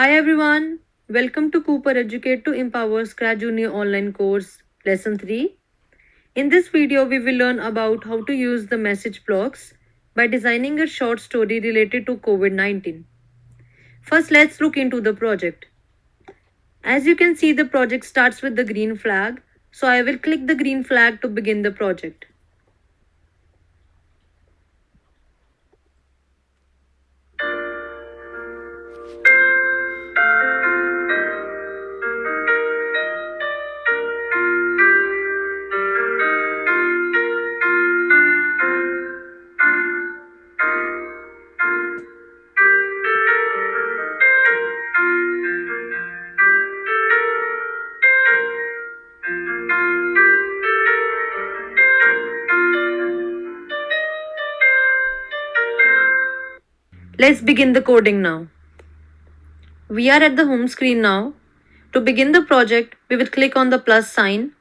Hi everyone, welcome to Cooper Educate to Empower Scratch Junior online course lesson 3. In this video we will learn about how to use the message blocks by designing a short story related to COVID-19. First let's look into the project. As you can see the project starts with the green flag, so I will click the green flag to begin the project. Let's begin the coding now. We are at the home screen now. To begin the project, we will click on the plus sign.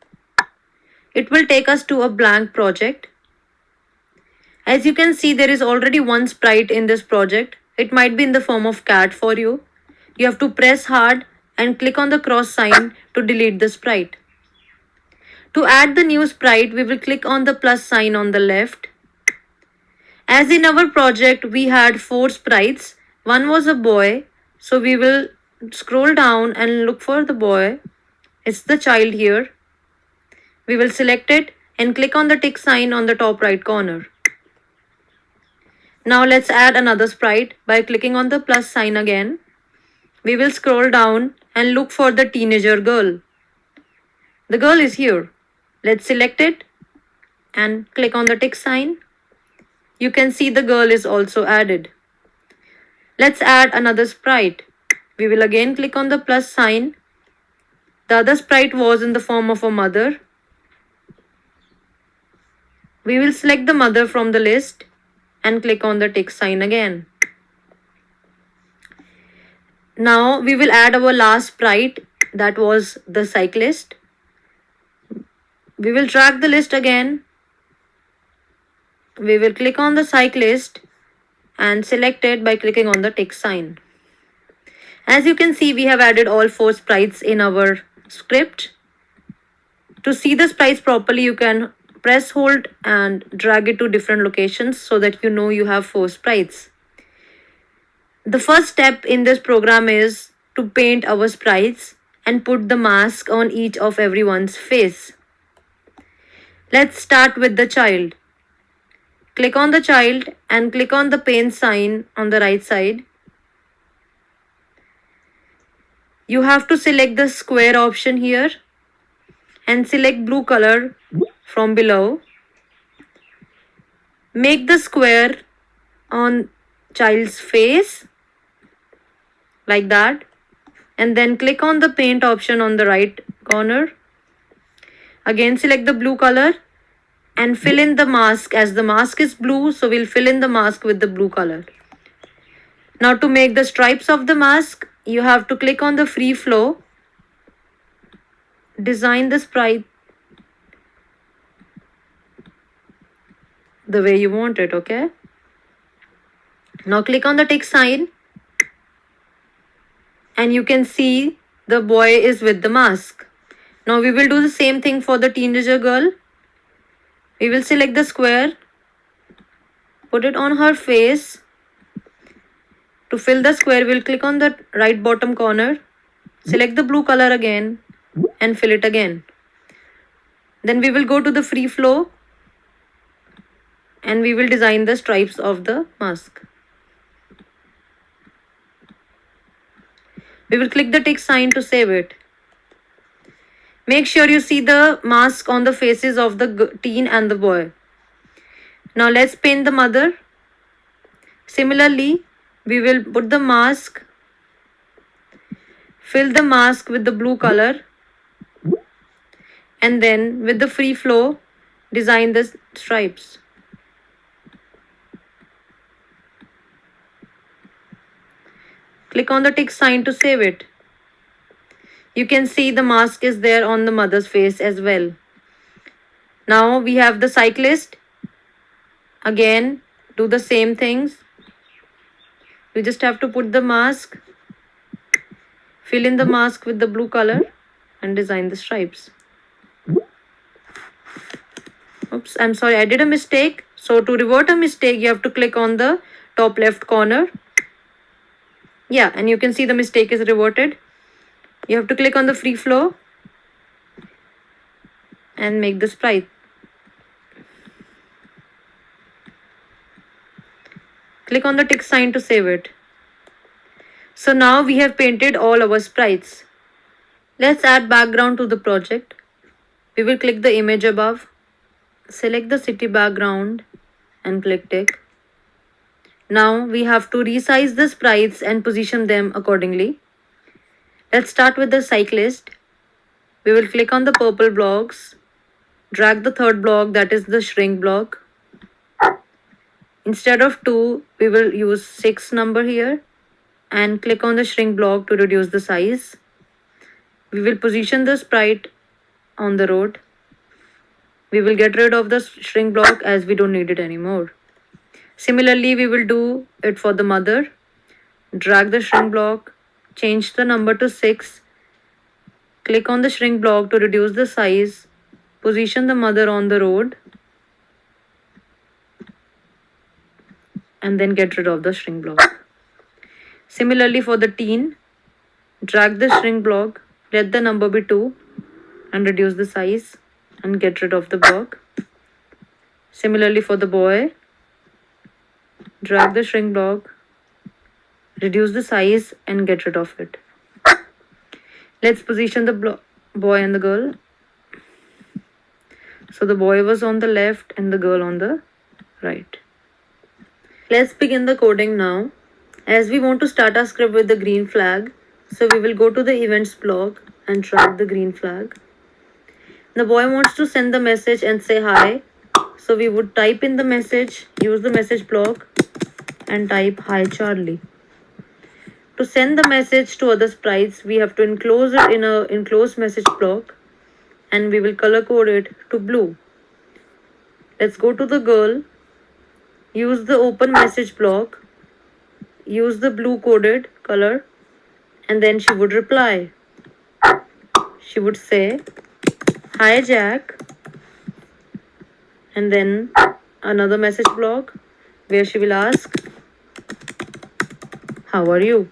It will take us to a blank project. As you can see, there is already one sprite in this project. It might be in the form of cat for you. You have to press hard and click on the cross sign to delete the sprite. To add the new sprite, we will click on the plus sign on the left. As in our project, we had 4 sprites. One was a boy, so we will scroll down and look for the boy. It's the child here. We will select it and click on the tick sign on the top right corner. Now let's add another sprite by clicking on the plus sign again. We will scroll down and look for the teenager girl. The girl is here. Let's select it and click on the tick sign. You can see the girl is also added. Let's add another sprite. We will again click on the plus sign. The other sprite was in the form of a mother. We will select the mother from the list and click on the tick sign again. Now we will add our last sprite, that was the cyclist. We will drag the list again. We will click on the cyclist and select it by clicking on the tick sign. As you can see, we have added all 4 sprites in our script. To see the sprites properly, you can press hold and drag it to different locations so that you know you have 4 sprites. The first step in this program is to paint our sprites and put the mask on each of everyone's face. Let's start with the child. Click on the child and click on the paint sign on the right side. You have to select the square option here and select blue color from below. Make the square on child's face like that, and then click on the paint option on the right corner. Again select the blue color and fill in the mask. As the mask is blue, so we'll fill in the mask with the blue color. Now to make the stripes of the mask, you have to click on the free flow. Design the sprite the way you want it, okay? Now click on the tick sign and you can see the boy is with the mask. Now we will do the same thing for the teenager girl. We will select the square, put it on her face. To fill the square, we'll click on the right bottom corner, select the blue color again and fill it again. Then we will go to the free flow and we will design the stripes of the mask. We will click the tick sign to save it. Make sure you see the mask on the faces of the teen and the boy. Now let's paint the mother. Similarly, we will put the mask, fill the mask with the blue color, and then with the free flow, design the stripes. Click on the tick sign to save it. You can see the mask is there on the mother's face as well. Now we have the cyclist. Again, do the same things. We just have to put the mask Fill in the mask with the blue color and design the stripes. Oops, I'm sorry, I did a mistake. So to revert a mistake, you have to click on the top left corner. Yeah, and you can see the mistake is reverted. You have to click on the free flow and make the sprite. Click on the tick sign to save it. So now we have painted all our sprites. Let's add background to the project. We will click the image above, select the city background and click tick. Now we have to resize the sprites and position them accordingly. Let's start with the cyclist. We will click on the purple blocks, drag the third block, that is the shrink block. Instead of 2, we will use 6 number here and click on the shrink block to reduce the size. We will position the sprite on the road. We will get rid of the shrink block as we don't need it anymore. Similarly, we will do it for the mother. Drag the shrink block, change the number to 6, click on the shrink block to reduce the size, position the mother on the road, and then get rid of the shrink block. Similarly for the teen, drag the shrink block, let the number be 2 and reduce the size and get rid of the block. Similarly for the boy, drag the shrink block, reduce the size and get rid of it. Let's position the boy and the girl. So the boy was on the left and the girl on the right. Let's begin the coding now. As we want to start our script with the green flag, so we will go to the events block and drag the green flag. The boy wants to send the message and say hi. So we would type in the message, use the message block and type hi Charlie. To send the message to other sprites, we have to enclose it in a enclosed message block and we will color code it to blue. Let's go to the girl, use the open message block, use the blue coded color, and then she would reply. She would say, hi Jack, and then another message block where she will ask, how are you?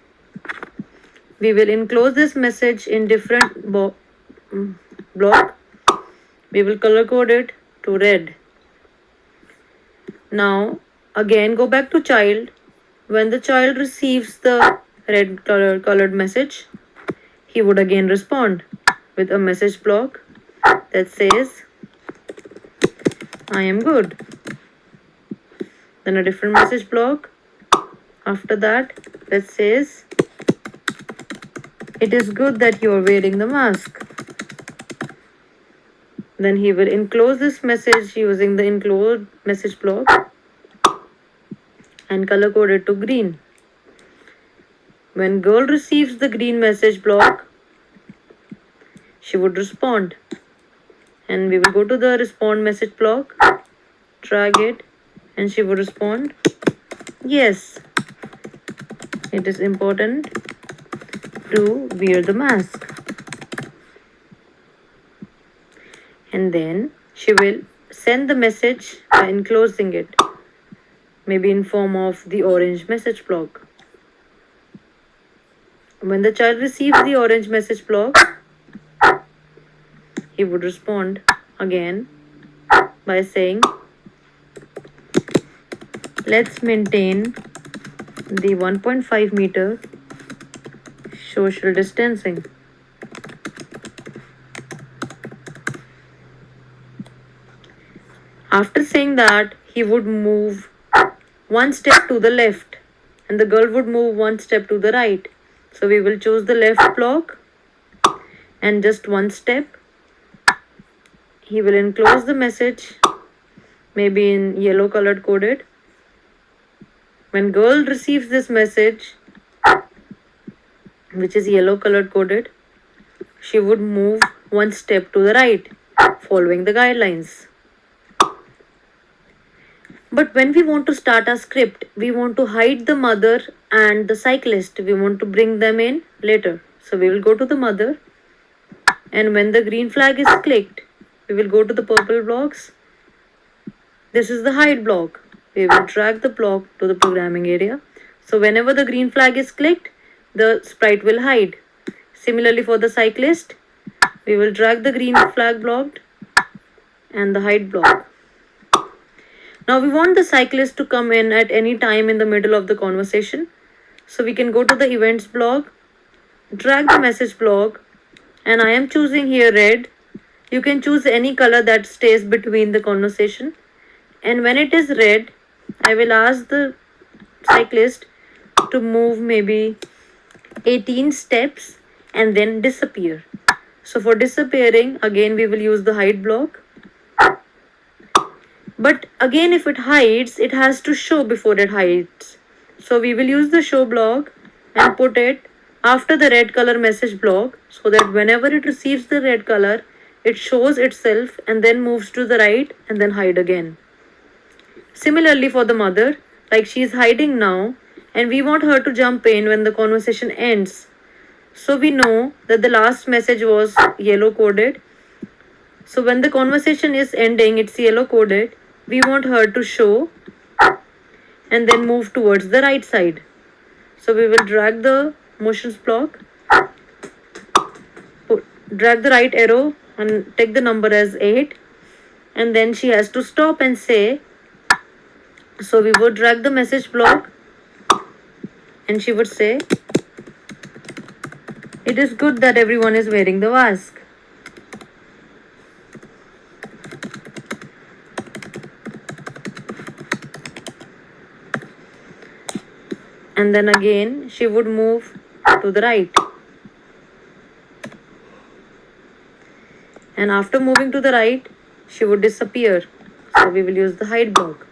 We will enclose this message in different block. We will color code it to red. Now again go back to child. When the child receives the red colored message, he would again respond with a message block that says, I am good. Then a different message block after that says, it is good that you are wearing the mask. Then he will enclose this message using the enclosed message block and color code it to green. When girl receives the green message block, she would respond. And we will go to the respond message block, drag it, and she would respond, yes, it is important to wear the mask. And then she will send the message by enclosing it, maybe in form of the orange message block. When the child receives the orange message block, he would respond again by saying, let's maintain the 1.5 meter social distancing. After saying that, he would move one step to the left and the girl would move one step to the right. So we will choose the left block and just one step. He will enclose the message, maybe in yellow colored coded. When girl receives this message, which is yellow colored coded, she would move one step to the right, following the guidelines. But when we want to start our script, we want to hide the mother and the cyclist. We want to bring them in later. So we will go to the mother, and when the green flag is clicked, we will go to the purple blocks. This is the hide block. We will drag the block to the programming area. So whenever the green flag is clicked, the sprite will hide. Similarly for the cyclist, we will drag the green flag block and the hide block. Now we want the cyclist to come in at any time in the middle of the conversation. So we can go to the events block, drag the message block, and I am choosing here red. You can choose any color that stays between the conversation. And when it is red, I will ask the cyclist to move maybe 18 steps and then disappear. So for disappearing, again we will use the hide block. But again, if it hides, it has to show before it hides. So we will use the show block and put it after the red color message block, so that whenever it receives the red color, it shows itself and then moves to the right and then hide again. Similarly for the mother, like she is hiding now and we want her to jump in when the conversation ends. So we know that the last message was yellow coded. So when the conversation is ending, it's yellow coded. We want her to show and then move towards the right side. So we will drag the motions block, drag the right arrow and take the number as 8, and then she has to stop and say. So we would drag the message block and she would say, "It is good that everyone is wearing the mask." And then again she would move to the right. And after moving to the right, she would disappear. So we will use the hide block.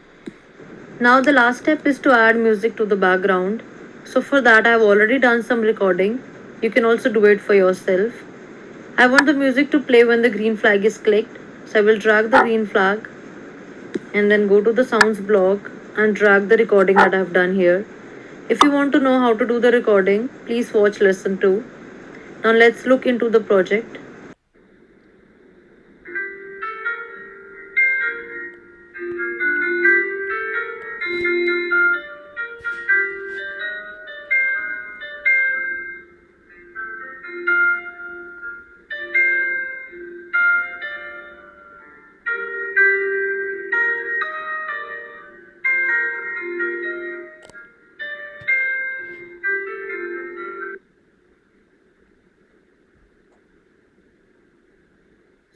Now the last step is to add music to the background. So for that I have already done some recording. You can also do it for yourself. I want the music to play when the green flag is clicked. So I will drag the green flag and then go to the sounds block and drag the recording that I have done here. If you want to know how to do the recording, please watch lesson 2. Now let's look into the project.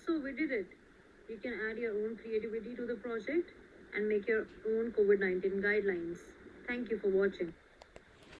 So we did it. You can add your own creativity to the project and make your own COVID-19 guidelines. Thank you for watching.